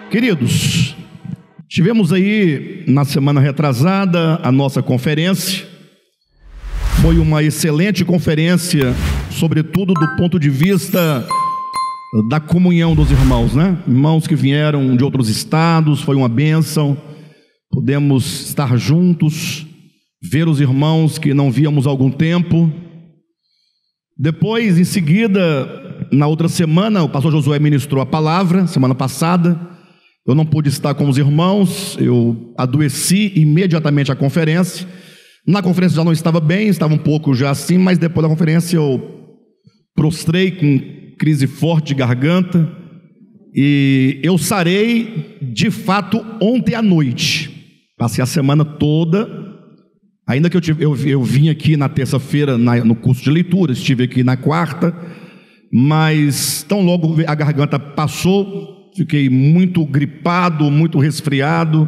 Queridos, tivemos aí na semana retrasada a nossa conferência. Foi uma excelente conferência, sobretudo do ponto de vista da comunhão dos irmãos, né? Irmãos que vieram de outros estados, foi uma bênção. Pudemos estar juntos, ver os irmãos que não víamos há algum tempo. Depois, em seguida, na outra semana, o pastor Josué ministrou a palavra, semana passada. Eu não pude estar com os irmãos, eu adoeci imediatamente à conferência. Na conferência já não estava bem, estava um pouco já assim, mas depois da conferência eu prostrei com crise forte de garganta. E eu sarei, de fato, ontem à noite. Passei a semana toda, ainda que eu vim aqui na terça-feira no curso de leitura, estive aqui na quarta, mas tão logo a garganta passou, fiquei muito gripado, muito resfriado,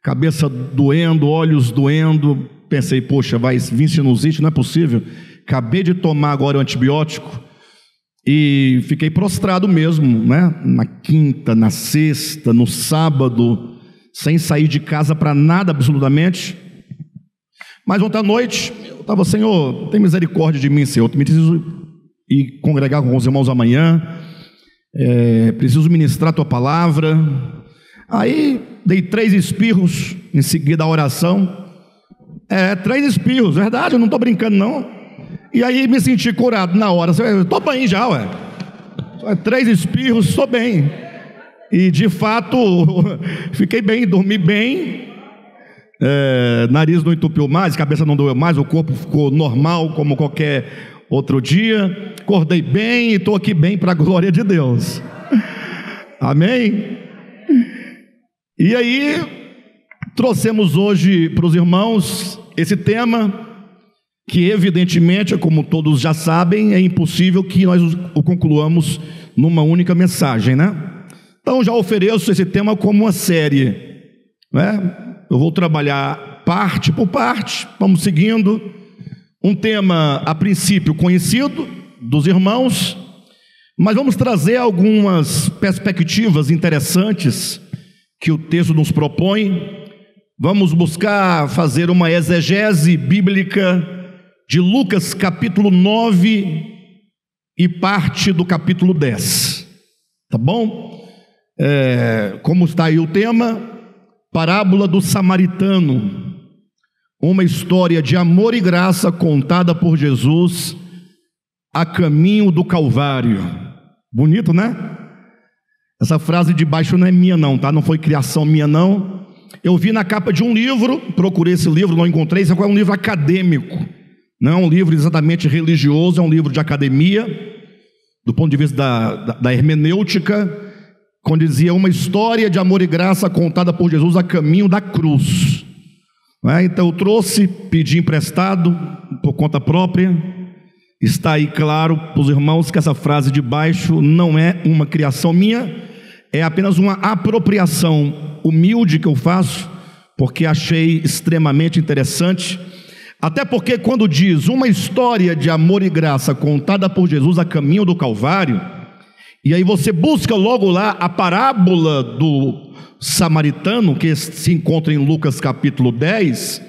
cabeça doendo, olhos doendo. Pensei, poxa, vai vir sinusite, não é possível. Acabei de tomar agora o antibiótico e fiquei prostrado mesmo, né? Na quinta, na sexta, no sábado, sem sair de casa para nada absolutamente. Mas ontem à noite, eu estava, Senhor, tem misericórdia de mim, Senhor, eu preciso ir congregar com os irmãos amanhã. Preciso ministrar a tua palavra. Aí dei 3 espirros, em seguida a oração. 3 espirros, verdade, eu não estou brincando não. E aí me senti curado na hora. Estou bem já, 3 espirros, estou bem. E de fato fiquei bem, dormi bem. Nariz não entupiu mais, cabeça não doeu mais, o corpo ficou normal como qualquer outro dia. Acordei bem e estou aqui bem para a glória de Deus. Amém? E aí, trouxemos hoje para os irmãos esse tema que evidentemente, como todos já sabem, é impossível que nós o concluamos numa única mensagem, né? Então já ofereço esse tema como uma série, né? Eu vou trabalhar parte por parte, vamos seguindo. Um tema a princípio conhecido dos irmãos, mas vamos trazer algumas perspectivas interessantes que o texto nos propõe. Vamos buscar fazer uma exegese bíblica de Lucas capítulo 9 e parte do capítulo 10, tá bom? Como está aí o tema, parábola do samaritano, uma história de amor e graça contada por Jesus a caminho do Calvário. Bonito, né? Essa frase de baixo não é minha não, tá? Não foi criação minha não. Eu vi na capa de um livro, procurei esse livro, não encontrei. Esse é um livro acadêmico, não é um livro exatamente religioso, é um livro de academia, do ponto de vista da hermenêutica, quando dizia uma história de amor e graça contada por Jesus a caminho da cruz. Então eu trouxe, pedi emprestado por conta própria. Está aí claro para os irmãos que essa frase de baixo não é uma criação minha, é apenas uma apropriação humilde que eu faço, porque achei extremamente interessante. Até porque quando diz uma história de amor e graça contada por Jesus a caminho do Calvário, e aí você busca logo lá a parábola do samaritano, que se encontra em Lucas capítulo 10,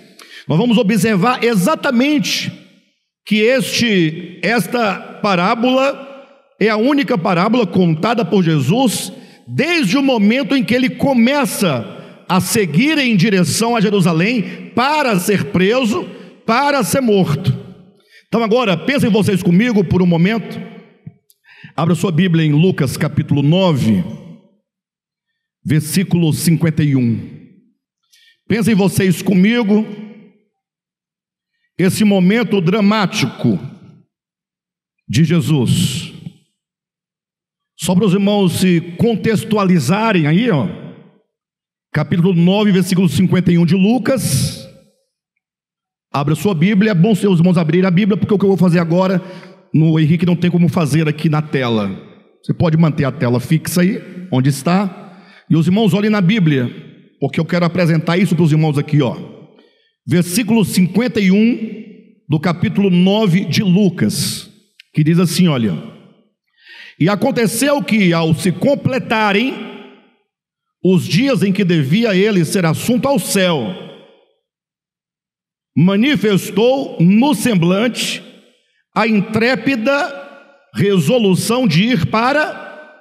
nós vamos observar exatamente que esta parábola é a única parábola contada por Jesus desde o momento em que ele começa a seguir em direção a Jerusalém para ser preso, para ser morto. Então agora pensem vocês comigo por um momento. Abra sua Bíblia em Lucas capítulo 9, versículo 51. Pensem vocês comigo, esse momento dramático de Jesus. Só para os irmãos se contextualizarem aí, capítulo 9, versículo 51 de Lucas. Abra sua Bíblia, é bom seus irmãos abrirem a Bíblia, porque o que eu vou fazer agora, no Henrique não tem como fazer aqui na tela. Você pode manter a tela fixa aí, onde está, e os irmãos olhem na Bíblia, porque eu quero apresentar isso para os irmãos aqui, ó. Versículo 51 do capítulo 9 de Lucas, que diz assim, olha: e aconteceu que, ao se completarem os dias em que devia ele ser assunto ao céu, manifestou no semblante a intrépida resolução de ir para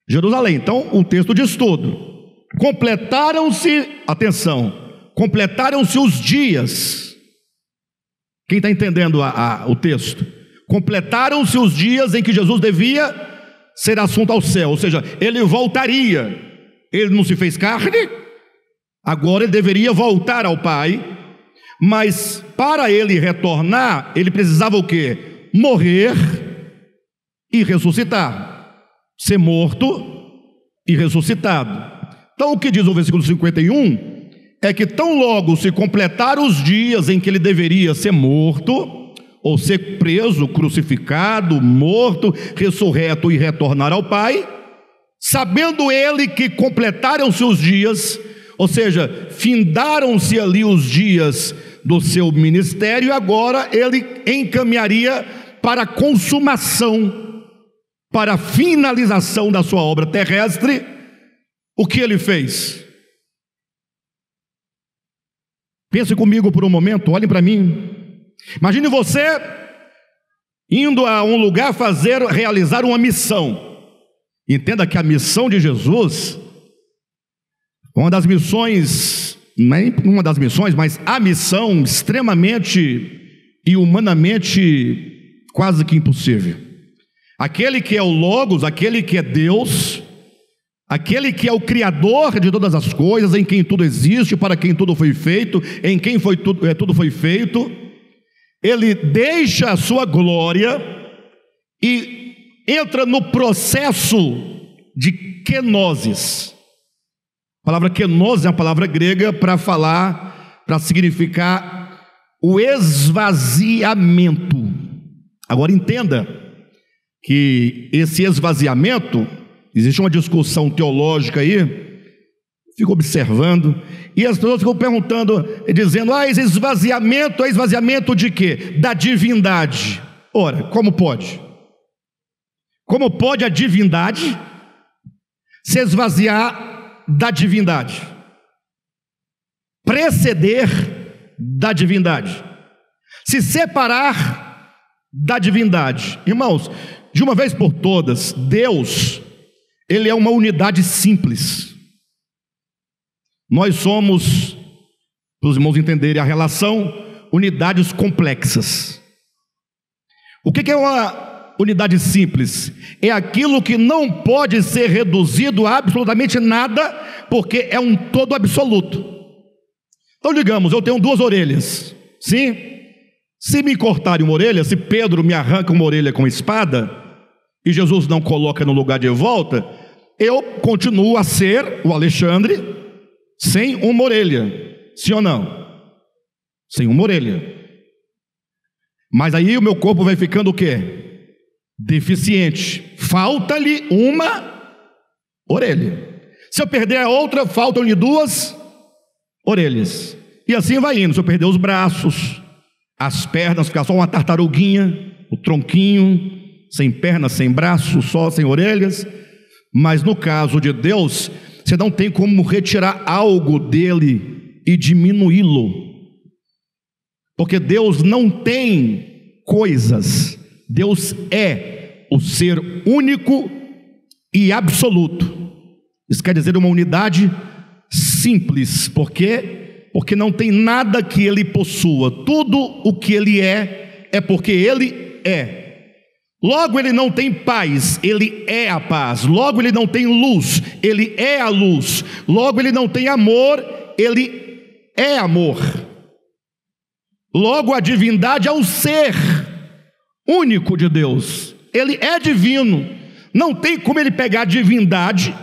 Jerusalém. Então, o texto diz tudo. Completaram-se, atenção, completaram-se os dias. Quem está entendendo o texto? Completaram-se os dias em que Jesus devia ser assunto ao céu, ou seja, ele voltaria. Ele não se fez carne, agora ele deveria voltar ao Pai. Mas para ele retornar, ele precisava o quê? Morrer e ressuscitar. Ser morto e ressuscitado. Então o que diz o versículo 51 é que tão logo se completaram os dias em que ele deveria ser morto, ou ser preso, crucificado, morto, ressurreto e retornar ao Pai, sabendo ele que completaram-se os dias, ou seja, findaram-se ali os dias do seu ministério, e agora ele encaminharia para a consumação, para a finalização da sua obra terrestre. O que ele fez? Pense comigo por um momento, olhem para mim. Imagine você indo a um lugar realizar uma missão. Entenda que a missão de Jesus, uma das missões, nem uma das missões, mas a missão extremamente e humanamente quase que impossível. Aquele que é o Logos, aquele que é Deus, aquele que é o Criador de todas as coisas, em quem tudo existe, para quem tudo foi feito, em quem tudo foi feito, ele deixa a sua glória e entra no processo de kenosis. A palavra kenosis é uma palavra grega para significar o esvaziamento. Agora entenda que esse esvaziamento, existe uma discussão teológica aí, fico observando, e as pessoas ficam perguntando, dizendo, esse esvaziamento é esvaziamento de quê? Da divindade. Ora, como pode? Como pode a divindade se esvaziar da divindade? Preceder da divindade? Se separar da divindade? Irmãos, de uma vez por todas, Deus, ele é uma unidade simples. Nós somos, para os irmãos entenderem a relação, unidades complexas. O que é uma unidade simples? É aquilo que não pode ser reduzido a absolutamente nada, porque é um todo absoluto. Então digamos, eu tenho duas orelhas, sim? Se me cortarem uma orelha, se Pedro me arranca uma orelha com espada, e Jesus não coloca no lugar de volta, eu continuo a ser o Alexandre sem uma orelha, sim ou não? Sem uma orelha. Mas aí o meu corpo vai ficando o quê? Deficiente. Falta-lhe uma orelha. Se eu perder a outra, faltam-lhe duas orelhas. E assim vai indo. Se eu perder os braços, as pernas, ficar só uma tartaruguinha, o tronquinho, sem pernas, sem braços, só sem orelhas. Mas no caso de Deus, você não tem como retirar algo dele e diminuí-lo, porque Deus não tem coisas. Deus é o ser único e absoluto. Isso quer dizer uma unidade simples. Por quê? Porque não tem nada que ele possua. Tudo o que ele é porque ele é. Logo ele não tem paz, ele é a paz. Logo ele não tem luz, ele é a luz. Logo ele não tem amor, ele é amor. Logo a divindade é o ser único de Deus. Ele é divino. Não tem como ele pegar a divindade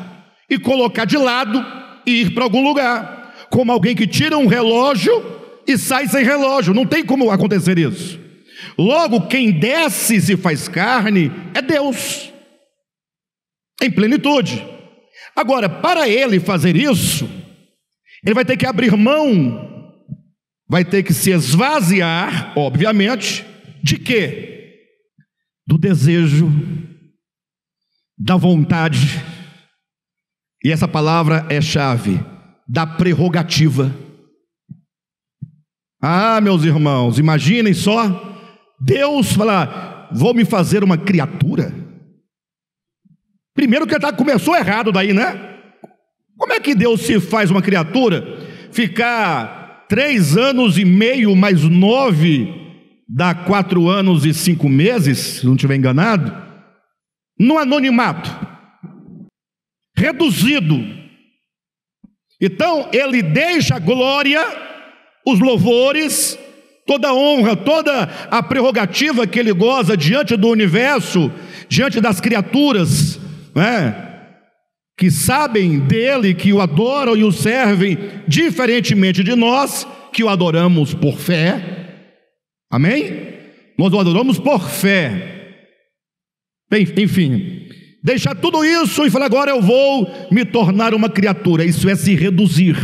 e colocar de lado e ir para algum lugar, como alguém que tira um relógio e sai sem relógio. Não tem como acontecer isso. Logo, quem desce e se faz carne é Deus, em plenitude. Agora, para ele fazer isso, ele vai ter que abrir mão, vai ter que se esvaziar, obviamente, de quê? Do desejo, da vontade, e essa palavra é chave, da prerrogativa. Ah, meus irmãos, imaginem só, Deus falar, vou me fazer uma criatura. Primeiro que começou errado daí, né? Como é que Deus se faz uma criatura? Ficar 3 anos e meio mais 9, dá 4 anos e 5 meses, se não estiver enganado, no anonimato, reduzido. Então ele deixa a glória, os louvores, toda a honra, toda a prerrogativa que ele goza diante do universo, diante das criaturas, né, que sabem dele, que o adoram e o servem, diferentemente de nós, que o adoramos por fé. Amém? Nós o adoramos por fé. Bem, enfim, deixar tudo isso e falar, agora eu vou me tornar uma criatura. Isso é se reduzir.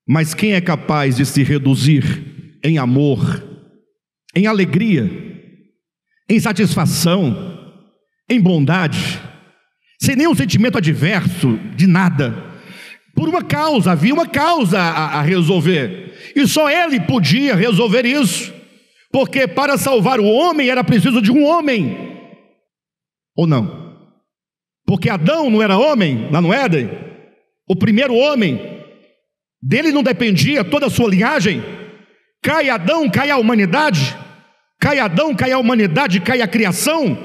Mas quem é capaz de se reduzir em amor, em alegria, em satisfação, em bondade, sem nenhum sentimento adverso de nada, por uma causa, havia uma causa a resolver, e só ele podia resolver isso, porque para salvar o homem era preciso de um homem, ou não? Porque Adão não era homem lá no Éden, o primeiro homem, dele não dependia toda a sua linhagem. Cai Adão, cai a humanidade, cai Adão, cai a humanidade, cai a criação.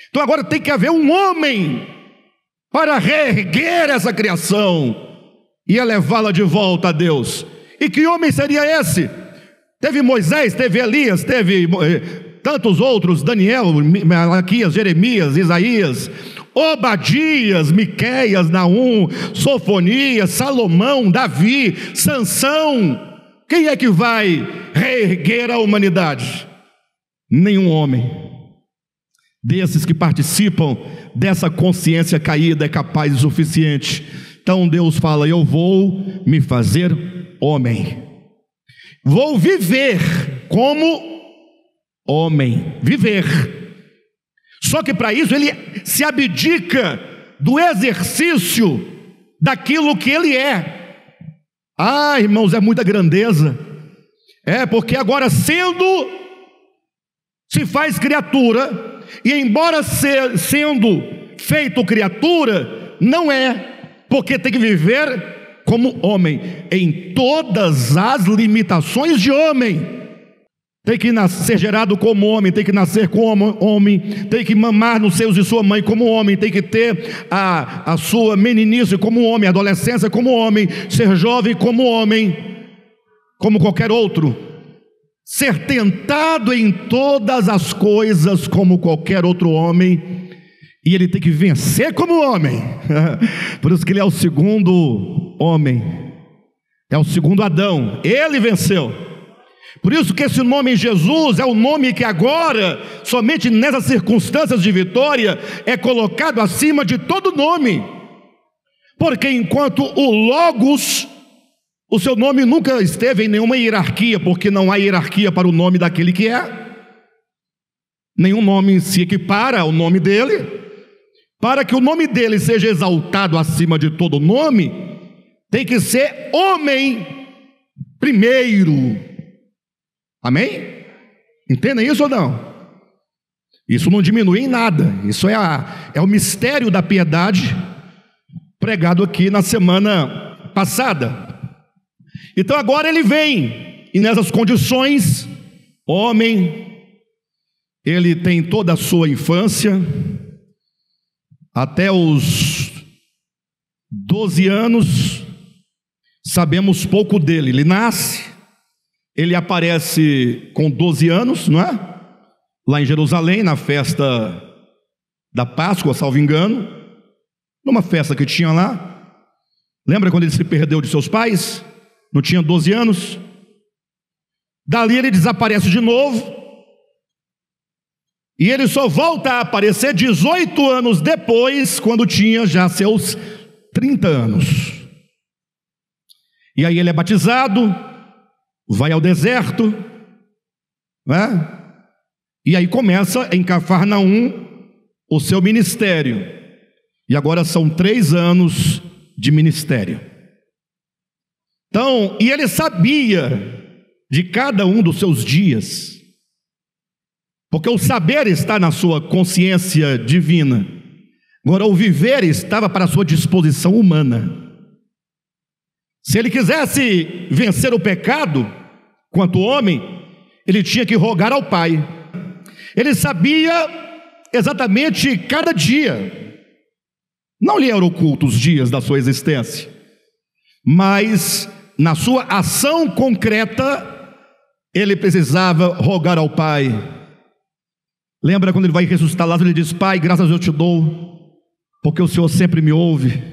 Então agora tem que haver um homem para reerguer essa criação e levá-la de volta a Deus. E que homem seria esse? Teve Moisés, teve Elias, teve tantos outros, Daniel, Malaquias, Jeremias, Isaías, Obadias, Miqueias, Naum, Sofonias, Salomão, Davi, Sansão. Quem é que vai reerguer a humanidade? Nenhum homem desses que participam dessa consciência caída é capaz o suficiente. Então Deus fala, eu vou me fazer homem, vou viver como homem, viver. Só que para isso ele se abdica do exercício daquilo que ele é. Ah, irmãos, é muita grandeza. É porque agora se faz criatura, e embora sendo feito criatura, não é, porque tem que viver como homem, em todas as limitações de homem. Tem que ser gerado como homem, tem que nascer como homem, tem que mamar nos seios de sua mãe como homem, tem que ter a sua meninice como homem, adolescência como homem, ser jovem como homem, como qualquer outro, ser tentado em todas as coisas como qualquer outro homem, e ele tem que vencer como homem. Por isso que ele é o segundo homem, é o segundo Adão, ele venceu. Por isso que esse nome Jesus é o nome que agora, somente nessas circunstâncias de vitória, é colocado acima de todo nome. Porque enquanto o Logos, o seu nome nunca esteve em nenhuma hierarquia, porque não há hierarquia para o nome daquele que é. Nenhum nome se equipara ao nome dele. Para que o nome dele seja exaltado acima de todo nome, tem que ser homem primeiro. Amém? Entendem isso ou não? Isso não diminui em nada. Isso é o mistério da piedade pregado aqui na semana passada. Então agora ele vem, e nessas condições, homem, ele tem toda a sua infância, até os 12 anos, sabemos pouco dele. Ele nasce, ele aparece com 12 anos, não é? Lá em Jerusalém, na festa da Páscoa, salvo engano, numa festa que tinha lá, Lembra quando ele se perdeu de seus pais? Não tinha 12 anos? Dali ele desaparece de novo. E ele só volta a aparecer 18 anos depois, quando tinha já seus 30 anos. E aí ele é batizado, vai ao deserto, né? E aí começa em Cafarnaum o seu ministério. E agora são 3 anos de ministério. Então, e ele sabia de cada um dos seus dias, porque o saber está na sua consciência divina. Agora o viver estava para a sua disposição humana. Se ele quisesse vencer o pecado, quanto homem, ele tinha que rogar ao Pai. Ele sabia exatamente cada dia. Não lhe eram ocultos os dias da sua existência, mas na sua ação concreta, ele precisava rogar ao Pai. Lembra quando ele vai ressuscitar Lázaro, ele diz: Pai, graças eu te dou, porque o Senhor sempre me ouve.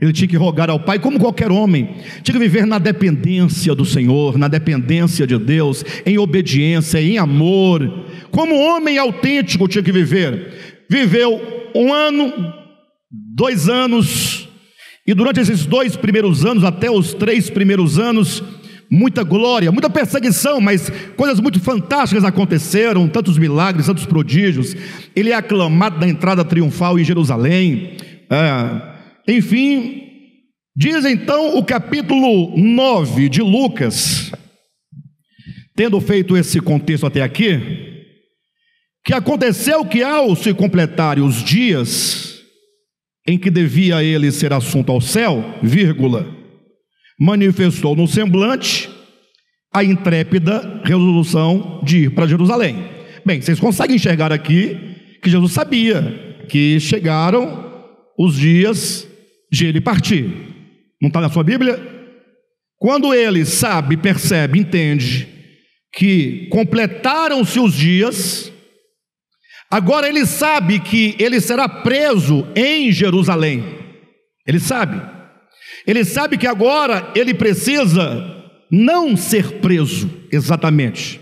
Ele tinha que rogar ao Pai, como qualquer homem, tinha que viver na dependência do Senhor, na dependência de Deus, em obediência, em amor. Como homem autêntico tinha que viver. Viveu 1 ano, 2 anos, e durante esses 2 primeiros anos, até os 3 primeiros anos, muita glória, muita perseguição, mas coisas muito fantásticas aconteceram, tantos milagres, tantos prodígios. Ele é aclamado na entrada triunfal em Jerusalém. Enfim, diz então o capítulo 9 de Lucas, tendo feito esse contexto até aqui, que aconteceu que ao se completarem os dias em que devia ele ser assunto ao céu, manifestou no semblante a intrépida resolução de ir para Jerusalém. Bem, vocês conseguem enxergar aqui que Jesus sabia que chegaram os dias de ele partir. Não está na sua Bíblia? Quando ele sabe, percebe, entende que completaram-se os dias, agora ele sabe que ele será preso em Jerusalém. Ele sabe que agora ele precisa não ser preso exatamente,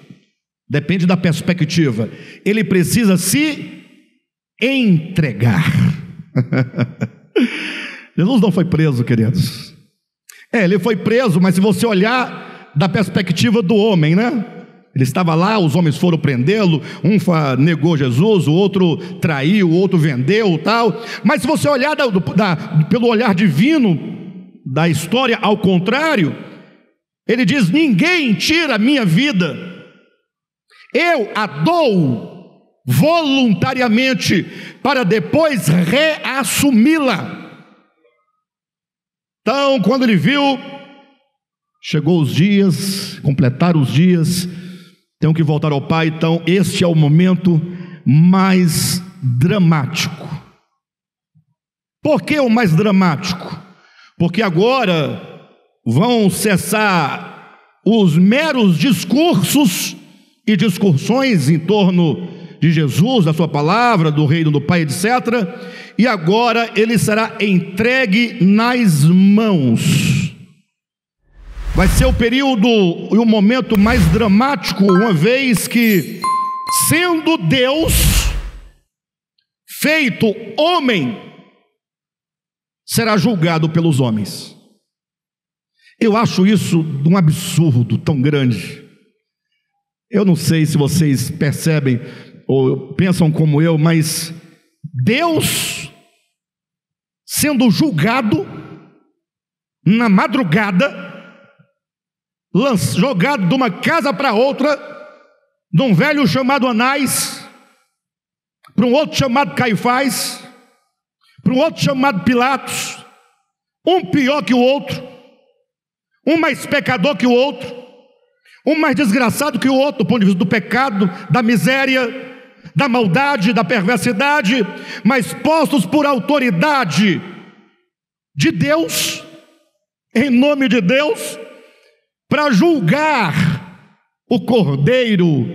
depende da perspectiva. Ele precisa se entregar. Jesus não foi preso, queridos. Ele foi preso, mas se você olhar da perspectiva do homem, né? Ele estava lá, os homens foram prendê-lo, um negou Jesus, o outro traiu, o outro vendeu, tal. Mas se você olhar pelo olhar divino da história, ao contrário, ele diz: ninguém tira a minha vida, eu a dou voluntariamente para depois reassumi-la. Então, quando ele viu, chegou os dias, completaram os dias, tenho que voltar ao Pai. Então este é o momento mais dramático. Por que o mais dramático? Porque agora vão cessar os meros discursos e discussões em torno de Jesus, da sua palavra, do reino do Pai, etc. E agora ele será entregue nas mãos. Vai ser o período e o momento mais dramático, uma vez que, sendo Deus feito homem, será julgado pelos homens. Eu acho isso um absurdo tão grande. Eu não sei se vocês percebem ou pensam como eu, mas Deus sendo julgado na madrugada, jogado de uma casa para outra, de um velho chamado Anás para um outro chamado Caifás, para um outro chamado Pilatos, um pior que o outro, um mais pecador que o outro, um mais desgraçado que o outro, do ponto de vista do pecado, da miséria, da maldade, da perversidade, mas postos por autoridade de Deus, em nome de Deus, para julgar o Cordeiro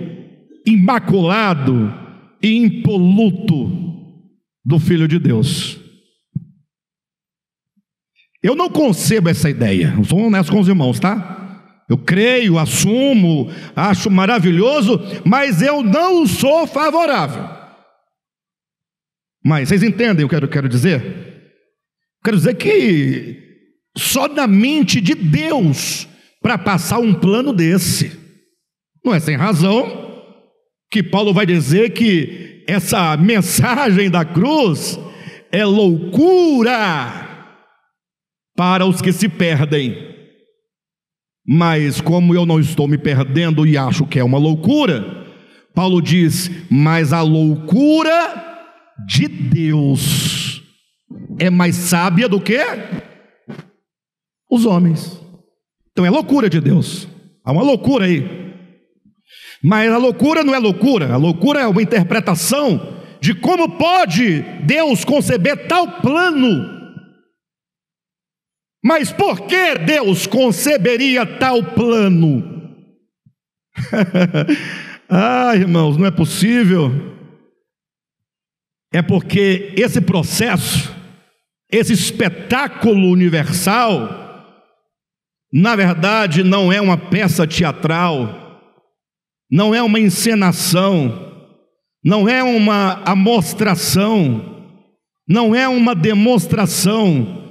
imaculado e impoluto do Filho de Deus. Eu não concebo essa ideia, eu sou honesto com os irmãos, tá? Eu creio, assumo, acho maravilhoso, mas eu não sou favorável. Mas vocês entendem o que eu quero dizer? Quero dizer que só na mente de Deus para passar um plano desse. Não é sem razão que Paulo vai dizer que essa mensagem da cruz é loucura para os que se perdem. Mas como eu não estou me perdendo e acho que é uma loucura, Paulo diz, mas a loucura de Deus é mais sábia do que os homens. Então é loucura de Deus. Há uma loucura aí. Mas a loucura não é loucura. A loucura é uma interpretação de como pode Deus conceber tal plano. Mas por que Deus conceberia tal plano? Ah, irmãos, não é possível. É porque esse processo, esse espetáculo universal, na verdade não é uma peça teatral, não é uma encenação, não é uma amostração, não é uma demonstração.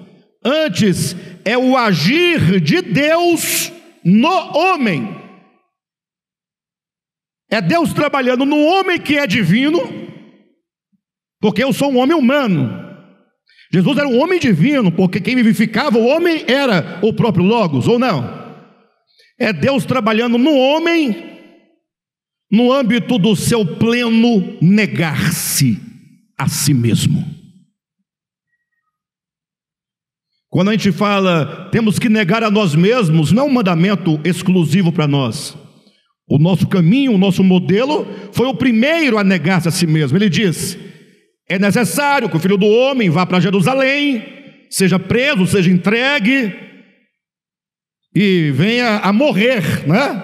Antes é o agir de Deus no homem. É Deus trabalhando no homem que é divino, porque eu sou um homem humano. Jesus era um homem divino, porque quem vivificava o homem era o próprio Logos, ou não? É Deus trabalhando no homem, no âmbito do seu pleno negar-se a si mesmo. Quando a gente fala, temos que negar a nós mesmos, não é um mandamento exclusivo para nós. O nosso caminho, o nosso modelo, foi o primeiro a negar-se a si mesmo. Ele diz, é necessário que o Filho do Homem vá para Jerusalém, seja preso, seja entregue, e venha a morrer, né?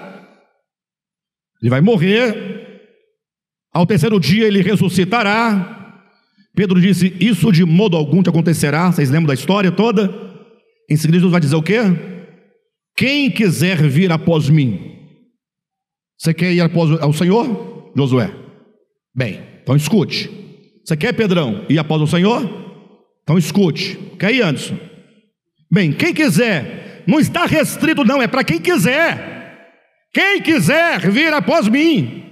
Ele vai morrer, ao terceiro dia ele ressuscitará. Pedro disse, isso de modo algum te acontecerá. Vocês lembram da história toda? Em seguida Jesus vai dizer o quê? Quem quiser vir após mim. Você quer ir após o Senhor, Josué? Bem, então escute. Você quer, Pedrão, ir após o Senhor? Então escute. Quer ir, Anderson? Bem, quem quiser, não está restrito não, é para quem quiser. Quem quiser vir após mim.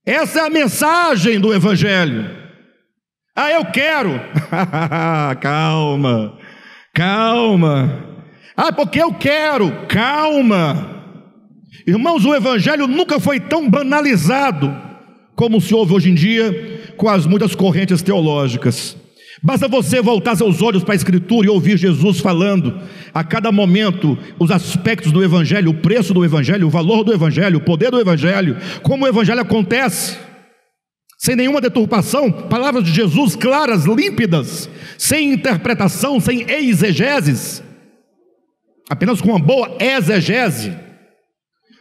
Essa é a mensagem do Evangelho. Ah, eu quero. Calma, calma. Ah, porque eu quero. Calma. Irmãos, o Evangelho nunca foi tão banalizado como se ouve hoje em dia com as muitas correntes teológicas. Basta você voltar seus olhos para a Escritura e ouvir Jesus falando a cada momento os aspectos do Evangelho, o preço do Evangelho, o valor do Evangelho, o poder do Evangelho, como o Evangelho acontece. Sem nenhuma deturpação, palavras de Jesus claras, límpidas, sem interpretação, sem exegeses, apenas com uma boa exegese.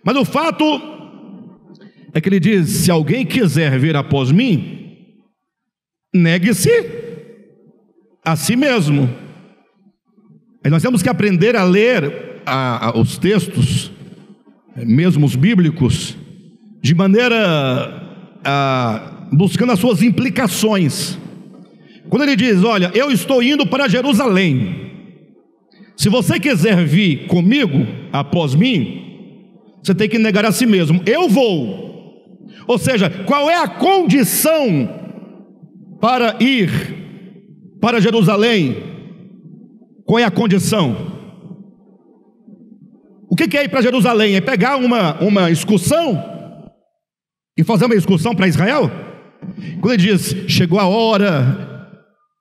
Mas o fato é que ele diz, se alguém quiser vir após mim, negue-se a si mesmo. E nós temos que aprender a ler os textos, mesmo os bíblicos, de maneira buscando as suas implicações. Quando ele diz, olha, eu estou indo para Jerusalém, se você quiser vir comigo após mim, você tem que negar a si mesmo. Eu vou. Ou seja, qual é a condição para ir para Jerusalém? Qual é a condição? O que é ir para Jerusalém? É pegar uma excursão e fazer uma excursão para Israel? Quando ele diz, chegou a hora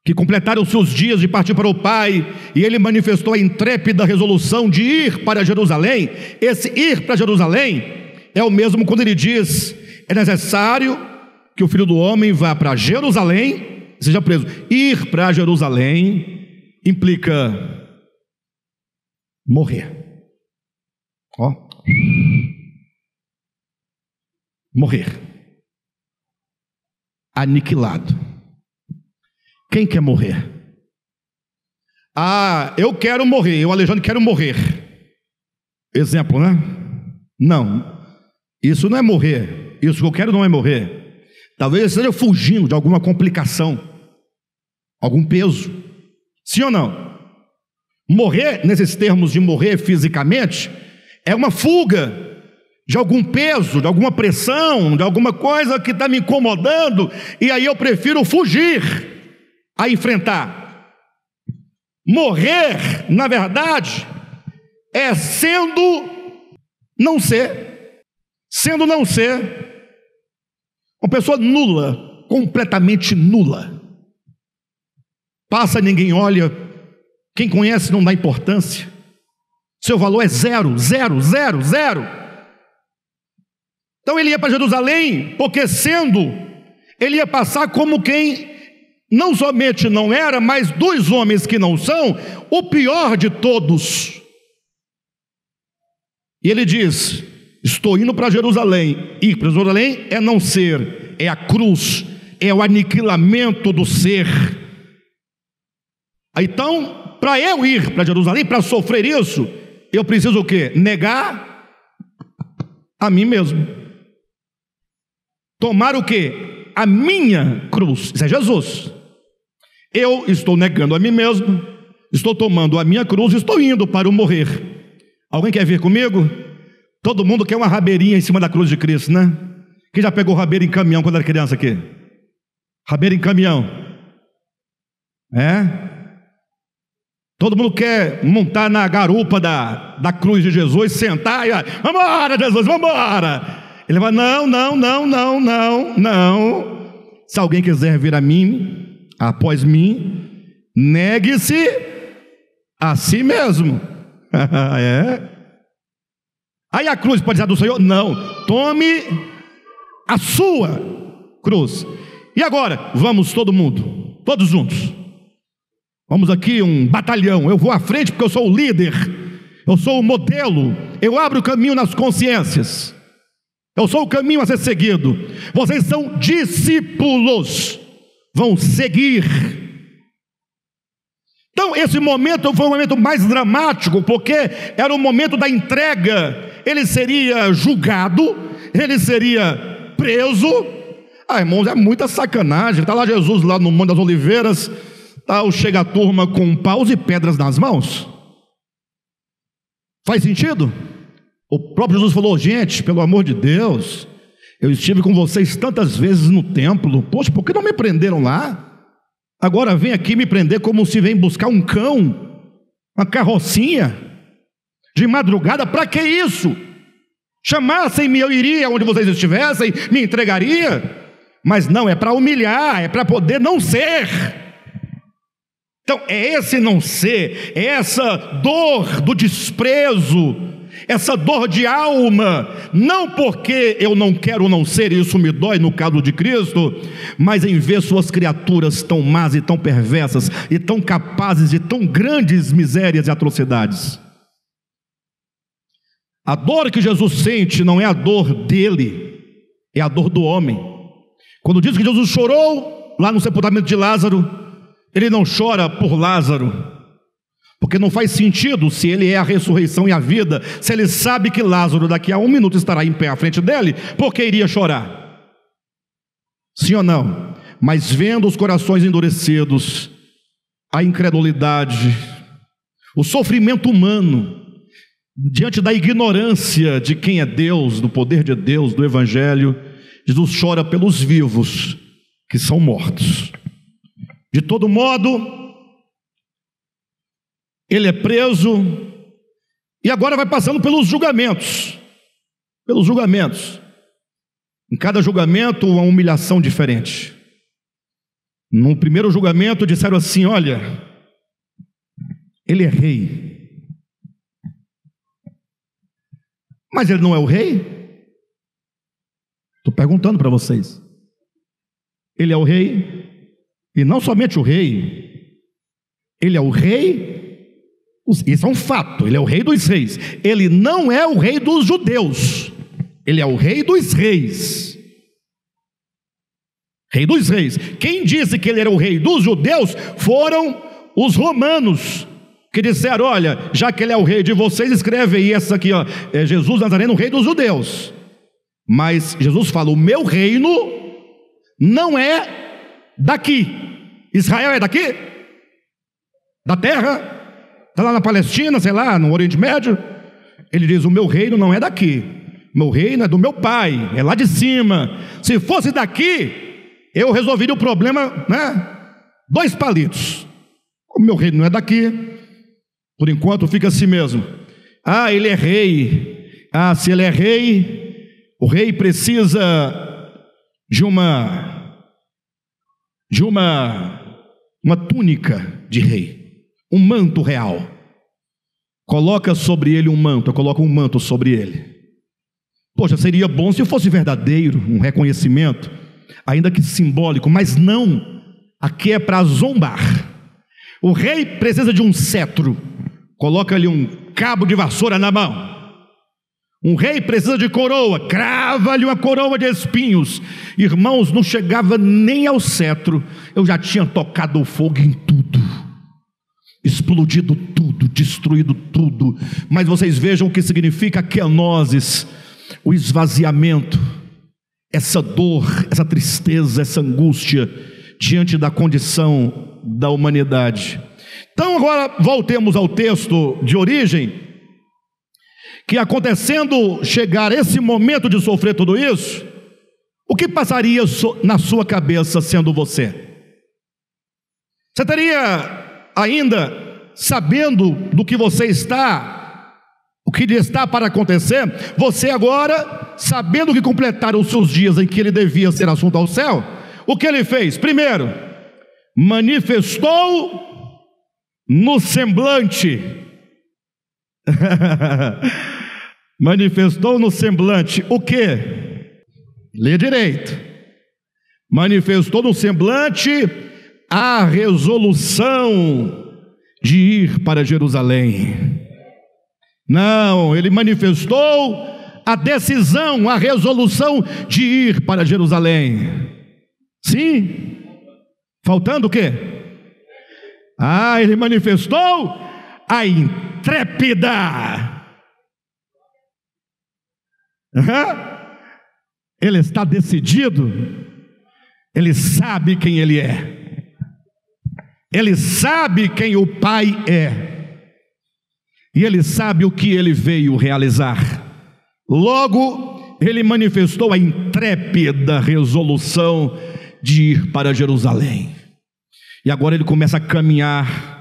que completaram os seus dias de partir para o Pai, e ele manifestou a intrépida resolução de ir para Jerusalém. Esse ir para Jerusalém é o mesmo quando ele diz, é necessário que o Filho do Homem vá para Jerusalém, seja preso. Ir para Jerusalém implica morrer. Ó, morrer, aniquilado. Quem quer morrer? Ah, eu quero morrer, eu, Alexandre, quero morrer. Exemplo, né? Não, isso não é morrer. Isso que eu quero não é morrer. Talvez eu esteja fugindo de alguma complicação, algum peso. Sim ou não? Morrer, nesses termos de morrer fisicamente, é uma fuga de algum peso, de alguma pressão, de alguma coisa que está me incomodando, e aí eu prefiro fugir a enfrentar. Morrer, na verdade, é sendo não ser. Sendo não ser. Uma pessoa nula, completamente nula. Passa, ninguém olha. Quem conhece não dá importância. Seu valor é zero, zero, zero, zero. Então ele ia para Jerusalém, porque ele ia passar como quem não somente não era, mas dos homens que não são, o pior de todos. E ele diz: estou indo para Jerusalém. Ir para Jerusalém é não ser, é a cruz, é o aniquilamento do ser. Então, para eu ir para Jerusalém, para sofrer isso, eu preciso o quê? Negar a mim mesmo. Tomar o quê? A minha cruz. Isso é Jesus. Eu estou negando a mim mesmo, estou tomando a minha cruz e estou indo para o morrer. Alguém quer vir comigo? Todo mundo quer uma rabeirinha em cima da cruz de Cristo, né? Quem já pegou rabeira em caminhão quando era criança aqui? Rabeira em caminhão. É? Todo mundo quer montar na garupa da cruz de Jesus, sentar e vamos embora, Jesus, vamos embora. Ele vai, não. Se alguém quiser vir a mim, após mim, negue-se a si mesmo. É? Aí a cruz pode ser do Senhor? Não. Tome a sua cruz. E agora, vamos todo mundo, todos juntos. Vamos aqui um batalhão. Eu vou à frente porque eu sou o líder. Eu sou o modelo. Eu abro o caminho nas consciências. Eu sou o caminho a ser seguido. Vocês são discípulos. Vão seguir. Então esse momento foi o momento mais dramático, porque era o momento da entrega. Ele seria julgado, ele seria preso. Irmãos, é muita sacanagem. Está lá Jesus lá no Monte das Oliveiras, chega a turma com paus e pedras nas mãos. Faz sentido? O próprio Jesus falou: gente, pelo amor de Deus, eu estive com vocês tantas vezes no templo, poxa, por que não me prenderam lá? Agora vem aqui me prender como se vem buscar um cão, uma carrocinha, de madrugada. Para que isso? Chamassem-me, eu iria onde vocês estivessem, me entregaria. Mas não, é para humilhar, é para poder não ser. Então é esse não ser, é essa dor do desprezo, essa dor de alma, não porque eu não quero não ser, e isso me dói no caso de Cristo, mas em ver suas criaturas tão más e tão perversas, e tão capazes de tão grandes misérias e atrocidades. A dor que Jesus sente não é a dor dele, é a dor do homem. Quando diz que Jesus chorou lá no sepultamento de Lázaro, ele não chora por Lázaro, porque não faz sentido. Se ele é a ressurreição e a vida, se ele sabe que Lázaro daqui a 1 minuto estará em pé à frente dele, por que iria chorar? Sim ou não? Mas vendo os corações endurecidos, a incredulidade, o sofrimento humano, diante da ignorância de quem é Deus, do poder de Deus, do Evangelho, Jesus chora pelos vivos que são mortos. De todo modo, ele é preso e agora vai passando pelos julgamentos. Pelos julgamentos. Em cada julgamento, uma humilhação diferente. No primeiro julgamento disseram assim: olha, ele é rei. Mas ele não é o rei? Estou perguntando para vocês. Ele é o rei, e não somente o rei, ele é o rei. Isso é um fato, ele é o rei dos reis. Ele não é o rei dos judeus, ele é o rei dos reis. Rei dos reis. Quem disse que ele era o rei dos judeus foram os romanos, que disseram: olha, já que ele é o rei de vocês, escreve aí essa aqui, ó, é Jesus Nazareno, o rei dos judeus. Mas Jesus fala: o meu reino não é daqui. Israel é daqui? Da terra? Está lá na Palestina, sei lá, no Oriente Médio? Ele diz: o meu reino não é daqui, meu reino é do meu pai, é lá de cima. Se fosse daqui, eu resolveria o problema, né? 2 palitos. O meu reino não é daqui, por enquanto fica assim mesmo. Ah, ele é rei. Ah, se ele é rei, o rei precisa de uma túnica de rei, um manto real. Coloca sobre ele um manto, coloca um manto sobre ele. Poxa, seria bom se fosse verdadeiro, um reconhecimento, ainda que simbólico, mas não. Aqui é para zombar. O rei precisa de um cetro, coloca ali um cabo de vassoura na mão. Um rei precisa de coroa, crava-lhe uma coroa de espinhos. Irmãos, não chegava nem ao cetro, eu já tinha tocado o fogo em tudo, explodido tudo, destruído tudo. Mas vocês vejam o que significa a kenosis, o esvaziamento, essa dor, essa tristeza, essa angústia diante da condição da humanidade. Então agora voltemos ao texto de origem, que acontecendo chegar esse momento de sofrer tudo isso, o que passaria na sua cabeça sendo você? Você teria ainda, sabendo do que você está, o que lhe está para acontecer, você agora, sabendo que completaram os seus dias em que ele devia ser assunto ao céu, o que ele fez? Primeiro, manifestou no semblante. Manifestou no semblante o quê? Lê direito. Manifestou no semblante a resolução de ir para Jerusalém. Não, ele manifestou a decisão, a resolução de ir para Jerusalém. Sim. Faltando o quê? Ah, ele manifestou a intrépida. Ele está decidido. Ele sabe quem ele é. Ele sabe quem o Pai é. E ele sabe o que ele veio realizar. Logo, ele manifestou a intrépida resolução de ir para Jerusalém. E agora ele começa a caminhar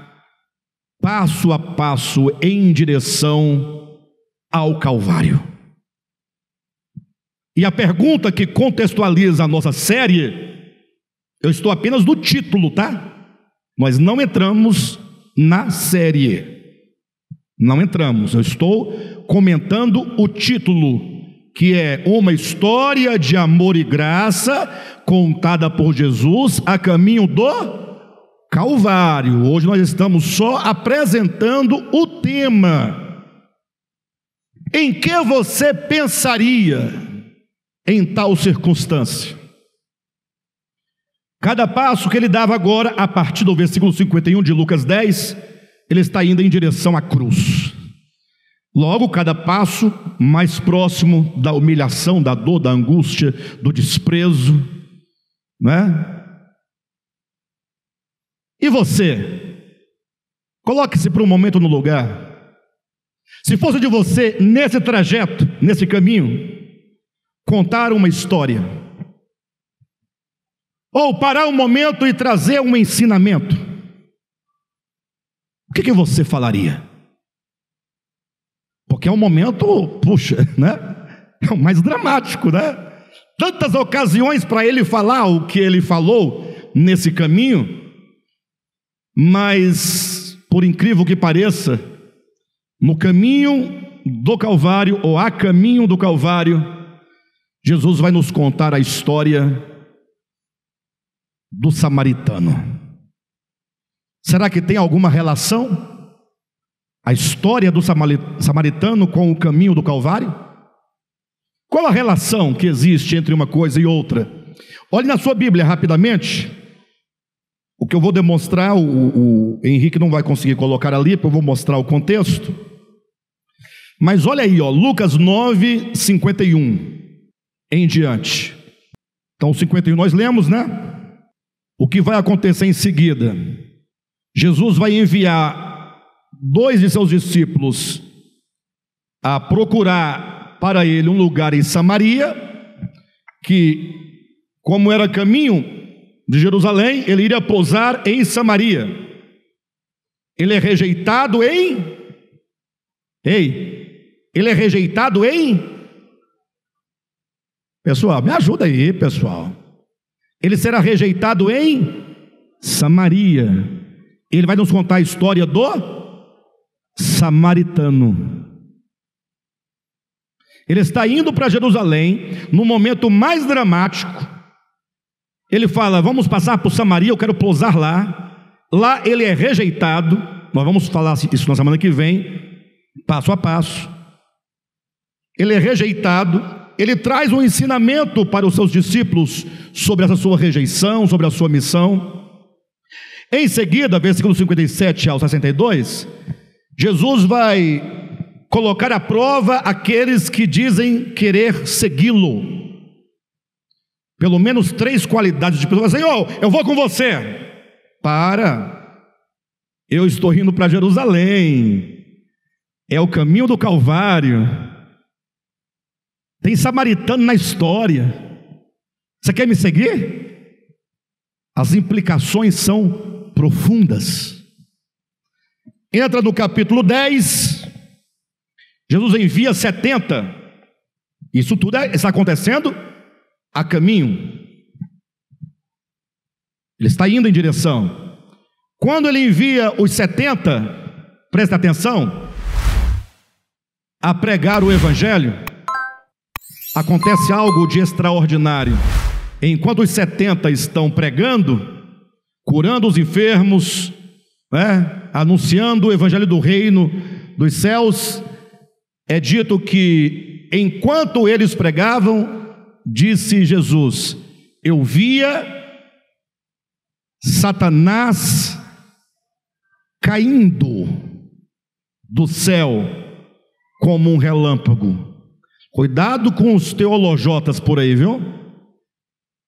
passo a passo em direção ao Calvário. E a pergunta que contextualiza a nossa série, eu estou apenas no título, tá? Nós não entramos na série. Não entramos, eu estou comentando o título, que é uma história de amor e graça contada por Jesus a caminho do Calvário. Hoje nós estamos só apresentando o tema. Em que você pensaria em tal circunstância? Cada passo que ele dava agora, a partir do versículo 51 de Lucas 10, ele está indo em direção à cruz. Logo, cada passo mais próximo da humilhação, da dor, da angústia, do desprezo, né? E você? Coloque-se por um momento no lugar. Se fosse de você, nesse trajeto, nesse caminho, contar uma história, ou parar um momento e trazer um ensinamento, o que você falaria? Porque é um momento, puxa, né? É o mais dramático, né? Tantas ocasiões para ele falar o que ele falou nesse caminho, mas, por incrível que pareça, no caminho do Calvário, ou a caminho do Calvário, Jesus vai nos contar a história do samaritano. Será que tem alguma relação a história do samaritano com o caminho do Calvário? Qual a relação que existe entre uma coisa e outra? Olhe na sua Bíblia rapidamente, O que eu vou demonstrar, o Henrique não vai conseguir colocar ali, porque eu vou mostrar o contexto. Mas olha aí, ó, Lucas 9, 51 em diante. Então, o 51 nós lemos, né? O que vai acontecer em seguida? Jesus vai enviar 2 de seus discípulos a procurar para ele um lugar em Samaria, que, como era caminho de Jerusalém, ele iria pousar em Samaria. Ele é rejeitado em... Ele é rejeitado em... Pessoal, me ajuda aí, pessoal. Ele será rejeitado em Samaria. Ele vai nos contar a história do samaritano. Ele está indo para Jerusalém, no momento mais dramático. Ele fala, vamos passar por Samaria, eu quero pousar lá. Lá ele é rejeitado. Nós vamos falar isso na semana que vem, passo a passo. Ele é rejeitado. Ele traz um ensinamento para os seus discípulos sobre essa sua rejeição, sobre a sua missão. Em seguida, versículo 57 ao 62, Jesus vai colocar à prova aqueles que dizem querer segui-lo. Pelo menos 3 qualidades de pessoas. Senhor, eu vou com você. Eu estou indo para Jerusalém. É o caminho do Calvário. Tem samaritano na história. Você quer me seguir? As implicações são profundas. Entra no capítulo 10. Jesus envia 70. Isso tudo está acontecendo a caminho. Ele está indo em direção. Quando ele envia os 70, presta atenção, a pregar o evangelho, acontece algo de extraordinário. Enquanto os 70 estão pregando, curando os enfermos, anunciando o evangelho do reino dos céus, é dito que enquanto eles pregavam, disse Jesus, eu via Satanás caindo do céu como um relâmpago. Cuidado com os teolojotas por aí, viu?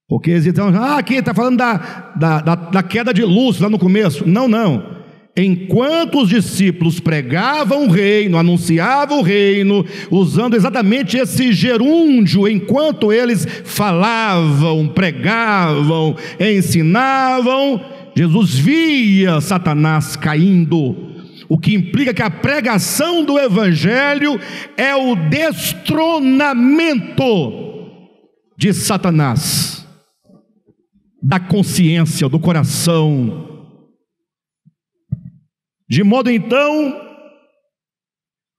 Porque eles dizem, aqui está falando da queda de luz lá no começo. Não. Enquanto os discípulos pregavam o reino, anunciavam o reino, usando exatamente esse gerúndio, enquanto eles falavam, pregavam, ensinavam, Jesus via Satanás caindo. O que implica que a pregação do evangelho é o destronamento de Satanás, da consciência, do coração. De modo então,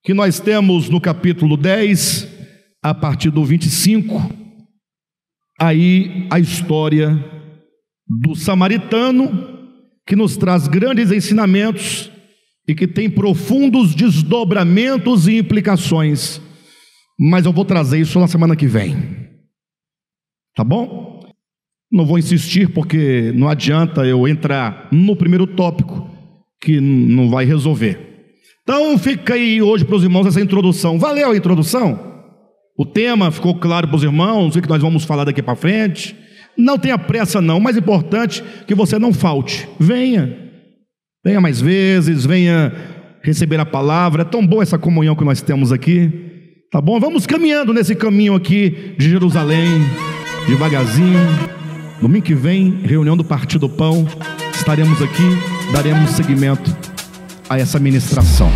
que nós temos no capítulo 10, a partir do 25, aí a história do samaritano, que nos traz grandes ensinamentos, e que tem profundos desdobramentos e implicações, mas eu vou trazer isso na semana que vem, tá bom? Não vou insistir, porque não adianta eu entrar no primeiro tópico, que não vai resolver. Então fica aí hoje para os irmãos essa introdução. Valeu a introdução? O tema ficou claro para os irmãos, o que nós vamos falar daqui para frente? Não tenha pressa não, o mais importante é que você não falte. Venha mais vezes, venha receber a palavra. É tão boa essa comunhão que nós temos aqui, tá bom? Vamos caminhando nesse caminho aqui de Jerusalém, devagarzinho. Domingo que vem, reunião do Partido Pão, estaremos aqui, daremos seguimento a essa ministração.